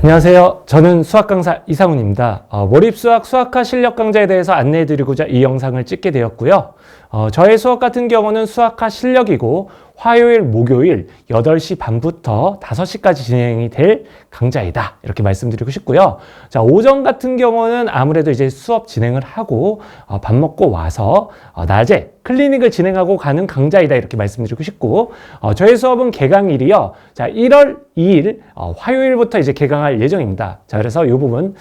안녕하세요. 저는 수학 강사 이상훈입니다. 몰입수학 수학화 실력 강좌에 대해서 안내해드리고자 이 영상을 찍게 되었고요. 저의 수업 같은 경우는 수학화 실력이고 화요일, 목요일 8시 반부터 5시까지 진행이 될 강좌이다. 이렇게 말씀드리고 싶고요. 자, 오전 같은 경우는 아무래도 이제 수업 진행을 하고 밥 먹고 와서 낮에 클리닉을 진행하고 가는 강좌이다. 이렇게 말씀드리고 싶고 저희 수업은 개강일이요. 자, 1월 2일 화요일부터 이제 개강할 예정입니다. 자, 그래서 이 부분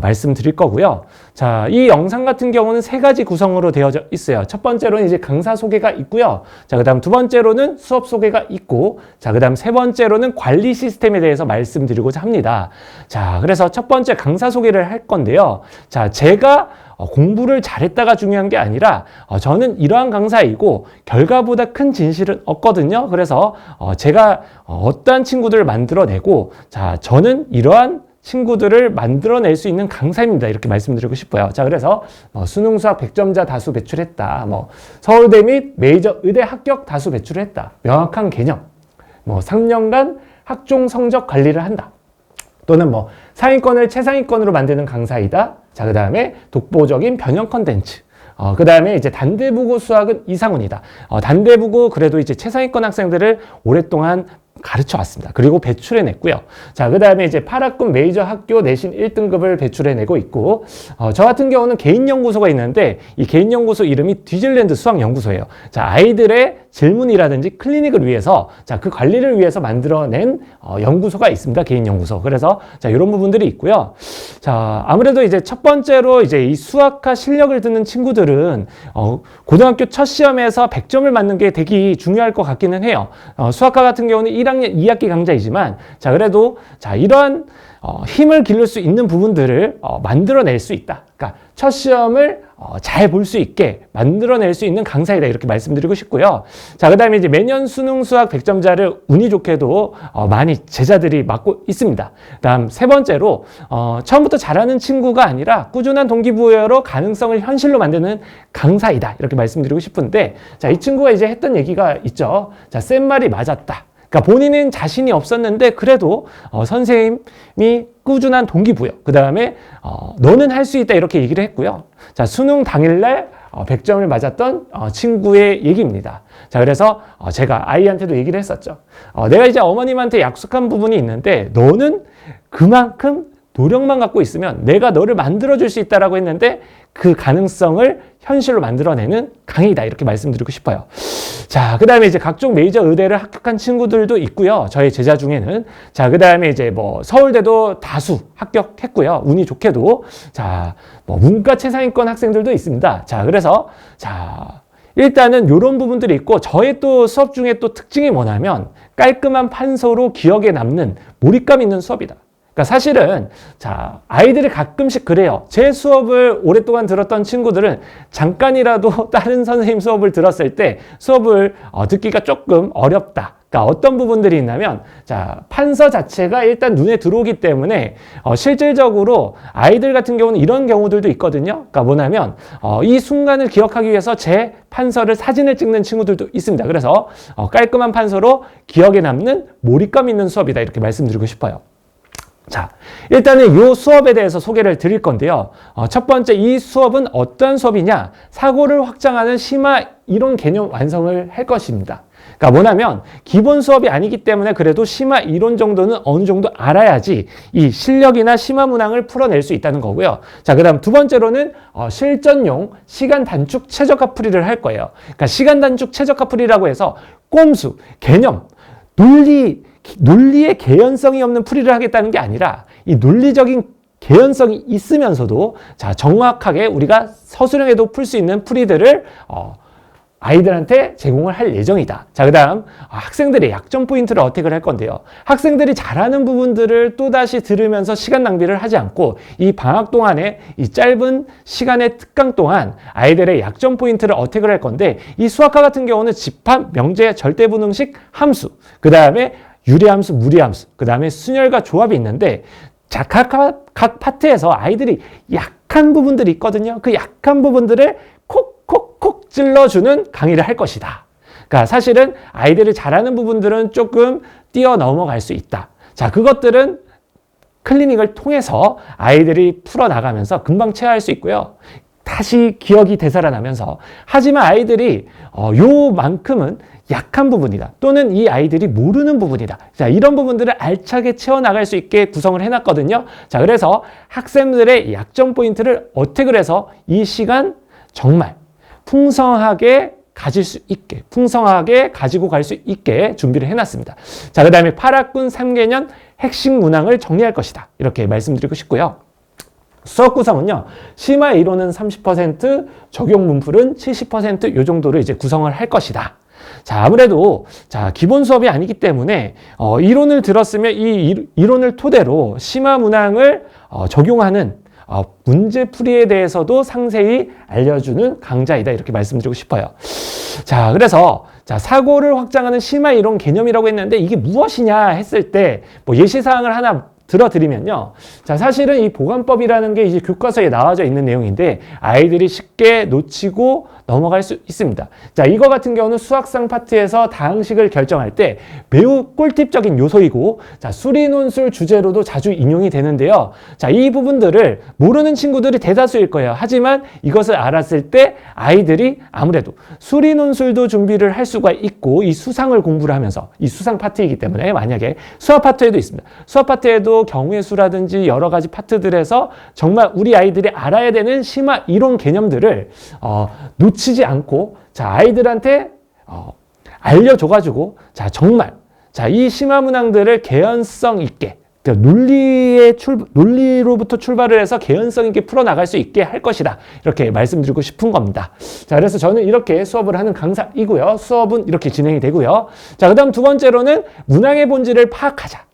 말씀드릴 거고요. 자, 이 영상 같은 경우는 3가지 구성으로 되어져 있어요. 첫 번째로는 이제 강사 소개가 있고요. 자, 그다음 두 번째로는 수업 소개가 있고, 자, 그다음 세 번째로는 관리 시스템에 대해서 말씀드리고자 합니다. 자, 그래서 첫 번째 강사 소개를 할 건데요. 자, 제가 공부를 잘했다가 중요한 게 아니라 저는 이러한 강사이고 결과보다 큰 진실은 없거든요. 그래서 제가 어떠한 친구들을 만들어내고, 자, 저는 이러한 친구들을 만들어낼 수 있는 강사입니다. 이렇게 말씀드리고 싶어요. 자, 그래서 수능 수학 100점자 다수 배출했다. 서울대 및 메이저 의대 합격 다수 배출했다. 명확한 개념. 3년간 학종 성적 관리를 한다. 또는 상위권을 최상위권으로 만드는 강사이다. 자, 그 다음에 독보적인 변형 컨텐츠. 그 다음에 이제 단대부고 수학은 이상훈이다. 단대부고 그래도 이제 최상위권 학생들을 오랫동안 가르쳐 왔습니다. 그리고 배출해냈고요. 자, 그 다음에 이제 8학군 메이저 학교 내신 1등급을 배출해내고 있고, 저 같은 경우는 개인연구소가 있는데, 이 개인연구소 이름이 디즐랜드 수학연구소예요. 자, 아이들의 질문이라든지 클리닉을 위해서, 자, 그 관리를 위해서 만들어낸 연구소가 있습니다. 개인연구소. 그래서, 자, 이런 부분들이 있고요. 자, 아무래도 이제 첫 번째로 이제 이 수학과 실력을 듣는 친구들은, 고등학교 첫 시험에서 100점을 맞는 게 되게 중요할 것 같기는 해요. 수학과 같은 경우는 1학년 2학기 강좌이지만, 자, 그래도, 자, 이러한, 힘을 기를 수 있는 부분들을 만들어낼 수 있다. 그러니까 첫 시험을 잘 볼 수 있게 만들어낼 수 있는 강사이다. 이렇게 말씀드리고 싶고요. 자, 그 다음에 이제 매년 수능 수학 100점자를 운이 좋게도 많이 제자들이 맡고 있습니다. 다음 세 번째로 처음부터 잘하는 친구가 아니라 꾸준한 동기부여로 가능성을 현실로 만드는 강사이다. 이렇게 말씀드리고 싶은데, 자, 이 친구가 이제 했던 얘기가 있죠. 자, 센 말이 맞았다. 그러니까 본인은 자신이 없었는데 그래도 선생님이 꾸준한 동기부여, 그 다음에 너는 할 수 있다 이렇게 얘기를 했고요. 자, 수능 당일날 100점을 맞았던 친구의 얘기입니다. 자, 그래서 제가 아이한테도 얘기를 했었죠. 내가 이제 어머님한테 약속한 부분이 있는데 너는 그만큼 노력만 갖고 있으면 내가 너를 만들어줄 수 있다라고 했는데 그 가능성을 현실로 만들어내는 강의다. 이렇게 말씀드리고 싶어요. 자, 그 다음에 이제 각종 메이저 의대를 합격한 친구들도 있고요. 저희 제자 중에는. 자, 그 다음에 이제 서울대도 다수 합격했고요. 운이 좋게도. 자, 문과 최상위권 학생들도 있습니다. 자, 그래서, 자, 일단은 이런 부분들이 있고, 저의 또 수업 중에 또 특징이 뭐냐면 깔끔한 판서로 기억에 남는 몰입감 있는 수업이다. 그러니까 사실은, 자, 아이들이 가끔씩 그래요. 제 수업을 오랫동안 들었던 친구들은 잠깐이라도 다른 선생님 수업을 들었을 때 수업을 듣기가 조금 어렵다. 그러니까 어떤 부분들이 있냐면, 자, 판서 자체가 일단 눈에 들어오기 때문에 실질적으로 아이들 같은 경우는 이런 경우들도 있거든요. 그러니까 뭐냐면 이 순간을 기억하기 위해서 제 판서를 사진을 찍는 친구들도 있습니다. 그래서 깔끔한 판서로 기억에 남는 몰입감 있는 수업이다. 이렇게 말씀드리고 싶어요. 자, 일단은 이 수업에 대해서 소개를 드릴 건데요. 첫 번째, 이 수업은 어떤 수업이냐? 사고를 확장하는 심화 이론 개념 완성을 할 것입니다. 그러니까 뭐냐면 기본 수업이 아니기 때문에 그래도 심화 이론 정도는 어느 정도 알아야지 이 실력이나 심화 문항을 풀어낼 수 있다는 거고요. 자, 그 다음 두 번째로는 실전용 시간 단축 최적화 풀이를 할 거예요. 그러니까 시간 단축 최적화 풀이라고 해서 꼼수, 개념, 논리의 개연성이 없는 풀이를 하겠다는 게 아니라 이 논리적인 개연성이 있으면서도, 자, 정확하게 우리가 서술형에도 풀 수 있는 풀이들을 아이들한테 제공을 할 예정이다. 자, 그 다음 학생들의 약점 포인트를 어택을 할 건데요. 학생들이 잘하는 부분들을 또다시 들으면서 시간 낭비를 하지 않고 이 방학 동안에 이 짧은 시간의 특강 동안 아이들의 약점 포인트를 어택을 할 건데, 이 수학과 같은 경우는 집합, 명제, 절대분응식, 함수, 그 다음에 유리함수, 무리함수, 그 다음에 순열과 조합이 있는데, 자, 각 파트에서 아이들이 약한 부분들이 있거든요. 그 약한 부분들을 콕콕콕 찔러주는 강의를 할 것이다. 그러니까 사실은 아이들이 잘하는 부분들은 조금 뛰어넘어갈 수 있다. 자, 그것들은 클리닉을 통해서 아이들이 풀어나가면서 금방 체화할 수 있고요. 다시 기억이 되살아나면서 하지만 아이들이 요만큼은 약한 부분이다. 또는 이 아이들이 모르는 부분이다. 자, 이런 부분들을 알차게 채워나갈 수 있게 구성을 해놨거든요. 자, 그래서 학생들의 약점 포인트를 어택을 해서 이 시간 정말 풍성하게 가질 수 있게, 풍성하게 가지고 갈 수 있게 준비를 해놨습니다. 자, 그 다음에 8학군 3개년 핵심 문항을 정리할 것이다. 이렇게 말씀드리고 싶고요. 수업 구성은요, 심화 이론은 30%, 적용 문풀은 70% 요 정도로 이제 구성을 할 것이다. 자, 아무래도, 자, 기본 수업이 아니기 때문에, 이론을 들었으면 이 이론을 토대로 심화 문항을 적용하는 문제풀이에 대해서도 상세히 알려주는 강좌이다. 이렇게 말씀드리고 싶어요. 자, 그래서, 자, 사고를 확장하는 심화 이론 개념이라고 했는데 이게 무엇이냐 했을 때, 뭐 예시사항을 하나 들어드리면요. 자, 사실은 이 보관법이라는 게 이제 교과서에 나와져 있는 내용인데 아이들이 쉽게 놓치고 넘어갈 수 있습니다. 자, 이거 같은 경우는 수학상 파트에서 다항식을 결정할 때 매우 꿀팁적인 요소이고, 자, 수리논술 주제로도 자주 인용이 되는데요. 자, 이 부분들을 모르는 친구들이 대다수일 거예요. 하지만 이것을 알았을 때 아이들이 아무래도 수리논술도 준비를 할 수가 있고, 이 수상을 공부를 하면서, 이 수상 파트이기 때문에 만약에 수학 파트에도 있습니다. 수학 파트에도 경우의 수라든지 여러 가지 파트들에서 정말 우리 아이들이 알아야 되는 심화 이론 개념들을 놓치지 않고, 자, 아이들한테 알려줘가지고, 자, 정말, 자, 이 심화 문항들을 개연성 있게, 그러니까 논리로부터 출발을 해서 개연성 있게 풀어나갈 수 있게 할 것이다. 이렇게 말씀드리고 싶은 겁니다. 자, 그래서 저는 이렇게 수업을 하는 강사이고요. 수업은 이렇게 진행이 되고요. 자, 그 다음 두 번째로는 문항의 본질을 파악하자.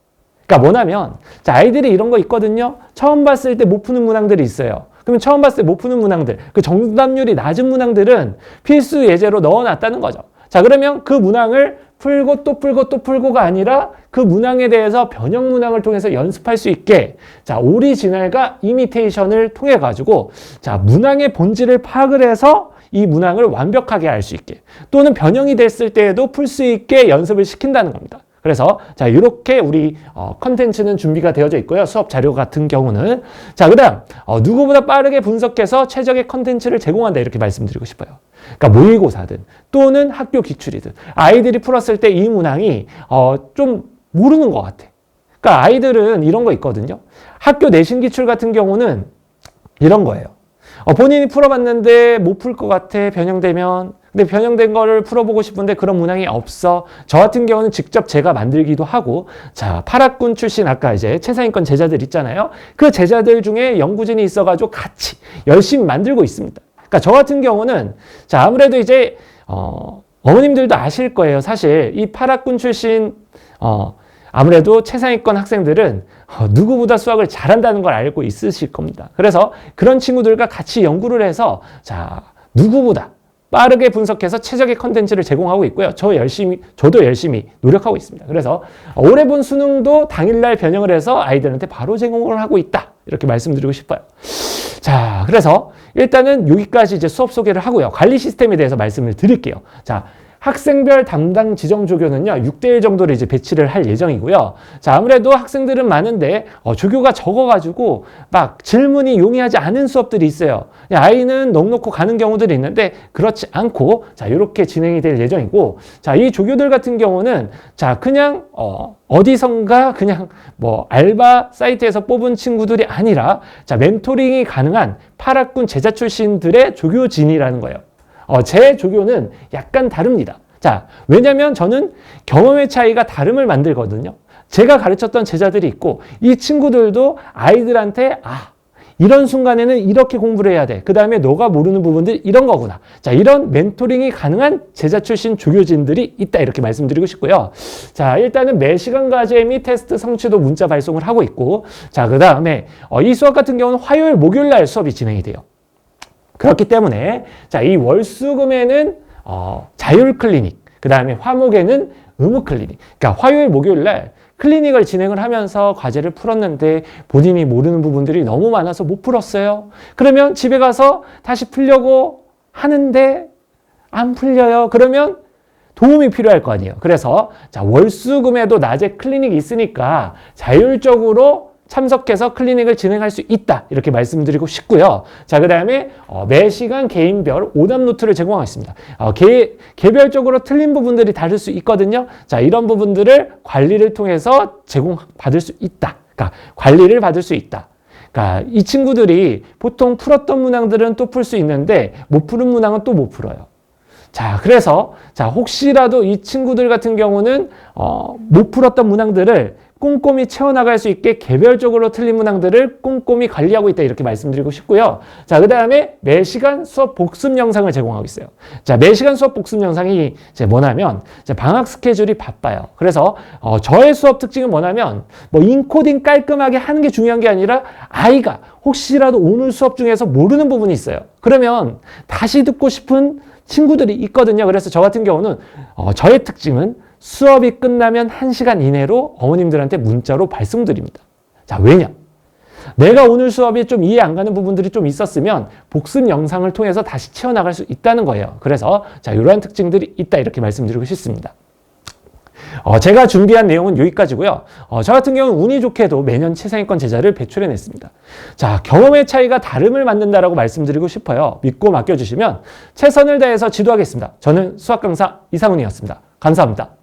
그러니까 뭐냐면, 자, 아이들이 이런 거 있거든요. 처음 봤을 때 못 푸는 문항들이 있어요. 그러면 처음 봤을 때 못 푸는 문항들, 그 정답률이 낮은 문항들은 필수 예제로 넣어놨다는 거죠. 자, 그러면 그 문항을 풀고 또 풀고 또 풀고가 아니라 그 문항에 대해서 변형 문항을 통해서 연습할 수 있게, 자, 오리지널과 이미테이션을 통해 가지고, 자, 문항의 본질을 파악을 해서 이 문항을 완벽하게 알 수 있게, 또는 변형이 됐을 때에도 풀 수 있게 연습을 시킨다는 겁니다. 그래서 자, 이렇게 우리 컨텐츠는 준비가 되어져 있고요. 수업 자료 같은 경우는. 자, 그다음 누구보다 빠르게 분석해서 최적의 컨텐츠를 제공한다. 이렇게 말씀드리고 싶어요. 그러니까 모의고사든 또는 학교 기출이든 아이들이 풀었을 때 이 문항이 좀 모르는 것 같아. 그러니까 아이들은 이런 거 있거든요. 학교 내신 기출 같은 경우는 이런 거예요. 본인이 풀어봤는데 못 풀 것 같아, 변형되면. 근데 변형된 거를 풀어보고 싶은데 그런 문항이 없어. 저 같은 경우는 직접 제가 만들기도 하고, 자, 8학군 출신 아까 이제 최상위권 제자들 있잖아요. 그 제자들 중에 연구진이 있어가지고 같이 열심히 만들고 있습니다. 그러니까 저 같은 경우는, 자, 아무래도 이제 어머님들도 아실 거예요. 사실 이 8학군 출신 아무래도 최상위권 학생들은 누구보다 수학을 잘한다는 걸 알고 있으실 겁니다. 그래서 그런 친구들과 같이 연구를 해서, 자, 누구보다 빠르게 분석해서 최적의 컨텐츠를 제공하고 있고요. 저도 열심히 노력하고 있습니다. 그래서 올해 본 수능도 당일날 변형을 해서 아이들한테 바로 제공을 하고 있다. 이렇게 말씀드리고 싶어요. 자, 그래서 일단은 여기까지 이제 수업 소개를 하고요. 관리 시스템에 대해서 말씀을 드릴게요. 자, 학생별 담당 지정 조교는요, 6대1 정도를 이제 배치를 할 예정이고요. 자, 아무래도 학생들은 많은데, 조교가 적어가지고, 막 질문이 용이하지 않은 수업들이 있어요. 아이는 넋놓고 가는 경우들이 있는데, 그렇지 않고, 자, 이렇게 진행이 될 예정이고, 자, 이 조교들 같은 경우는, 자, 그냥, 어디선가 그냥 뭐 알바 사이트에서 뽑은 친구들이 아니라, 자, 멘토링이 가능한 8학군 제자 출신들의 조교진이라는 거예요. 제 조교는 약간 다릅니다. 자, 왜냐면 저는 경험의 차이가 다름을 만들거든요. 제가 가르쳤던 제자들이 있고, 이 친구들도 아이들한테, 이런 순간에는 이렇게 공부를 해야 돼. 그 다음에 너가 모르는 부분들 이런 거구나. 자, 이런 멘토링이 가능한 제자 출신 조교진들이 있다. 이렇게 말씀드리고 싶고요. 자, 일단은 매 시간 과제 및 테스트 성취도 문자 발송을 하고 있고, 자, 그 다음에 이 수업 같은 경우는 화요일, 목요일 날 수업이 진행이 돼요. 그렇기 때문에, 자, 이 월수금에는 자율 클리닉, 그 다음에 화목에는 의무 클리닉. 그러니까 화요일, 목요일 날 클리닉을 진행을 하면서 과제를 풀었는데 본인이 모르는 부분들이 너무 많아서 못 풀었어요. 그러면 집에 가서 다시 풀려고 하는데 안 풀려요. 그러면 도움이 필요할 거 아니에요. 그래서, 자, 월수금에도 낮에 클리닉이 있으니까 자율적으로, 참석해서 클리닉을 진행할 수 있다. 이렇게 말씀드리고 싶고요. 자, 그 다음에 매 시간 개인별 오답 노트를 제공하겠습니다. 개별적으로 틀린 부분들이 다를 수 있거든요. 자, 이런 부분들을 관리를 통해서 제공받을 수 있다. 그러니까 관리를 받을 수 있다. 그러니까 이 친구들이 보통 풀었던 문항들은 또 풀 수 있는데 못 푸는 문항은 또 못 풀어요. 자, 그래서 혹시라도 이 친구들 같은 경우는 못 풀었던 문항들을 꼼꼼히 채워나갈 수 있게 개별적으로 틀린 문항들을 꼼꼼히 관리하고 있다 이렇게 말씀드리고 싶고요. 자, 그 다음에 매시간 수업 복습 영상을 제공하고 있어요. 자, 매시간 수업 복습 영상이 이제 뭐냐면 방학 스케줄이 바빠요. 그래서 저의 수업 특징은 뭐냐면 인코딩 깔끔하게 하는 게 중요한 게 아니라 아이가 혹시라도 오늘 수업 중에서 모르는 부분이 있어요. 그러면 다시 듣고 싶은 친구들이 있거든요. 그래서 저 같은 경우는 저의 특징은 수업이 끝나면 1시간 이내로 어머님들한테 문자로 발송드립니다. 자, 왜냐? 내가 오늘 수업이 좀 이해 안 가는 부분들이 좀 있었으면 복습 영상을 통해서 다시 채워나갈 수 있다는 거예요. 그래서 이러한 특징들이 있다 이렇게 말씀드리고 싶습니다. 제가 준비한 내용은 여기까지고요. 저 같은 경우는 운이 좋게도 매년 최상위권 제자를 배출해냈습니다. 자, 경험의 차이가 다름을 만든다라고 말씀드리고 싶어요. 믿고 맡겨주시면 최선을 다해서 지도하겠습니다. 저는 수학 강사 이상훈이었습니다. 감사합니다.